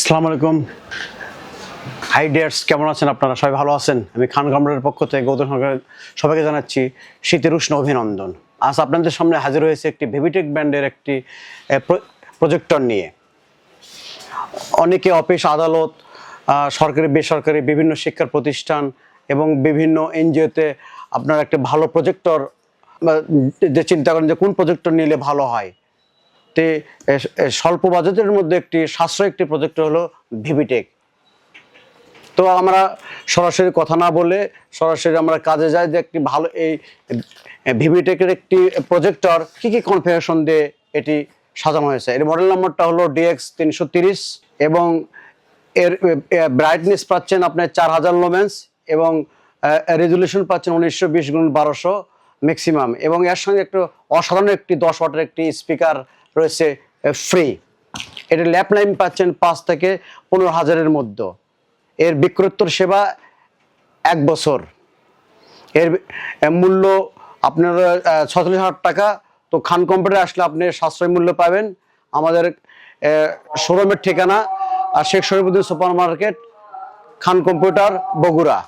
আসসালামু আলাইকুম। High dears, কেমন আছেন আপনারা? সবাই ভালো আছেন? আমি খান কামরানের পক্ষ থেকে গৌতম সরকার সবাইকে জানাচ্ছি শীতের উষ্ণ অভিনন্দন। আজ আপনাদের সামনে হাজির হয়েছে একটি ভিভিটেক ব্র্যান্ডের একটি প্রজেক্টর নিয়ে। অনেকে অফিস, আদালত, সরকারি বেসরকারি বিভিন্ন শিক্ষা প্রতিষ্ঠান এবং বিভিন্ন এনজিওতে আপনার একটা ভালো প্রজেক্টর যে চিন্তা করেন যে কোন প্রজেক্টর নিলে ভালো হয়। তে স্বল্প বাজেটের মধ্যে একটি সাশ্রয়ী একটি প্রজেক্টর হলো ভিভিটেক। তো আমরা সরাসরি কথা না বলে সরাসরি আমরা কাজে যাই যে একটি ভালো এই ভিভিটেকের একটি প্রজেক্টর কী কী কনফিগারেশন দিয়ে এটি সাজানো হয়েছে। এর মডেল নম্বরটা হলো DX330 এবং এর ব্রাইটনেস পাচ্ছেন আপনার 4000 লুমেন্স এবং রেজুলেশন পাচ্ছেন 1920x1200 ম্যাক্সিমাম, এবং এর সঙ্গে একটু অসাধারণ একটি 10 ওয়াটের একটি স্পিকার রয়েছে ফ্রি। এটার ল্যাপ টাইম পাচ্ছেন 5 থেকে 15,000-এর মধ্যে। এর বিক্রয়োত্তর সেবা 1 বছর। এর মূল্য আপনার 46,000 টাকা। তো খান কম্পিউটারে আসলে আপনি সাশ্রয় মূল্য পাবেন। আমাদের শোরুমের ঠিকানা শেখ শরীফুদ্দিন সুপার মার্কেট, খান কম্পিউটার, বগুড়া।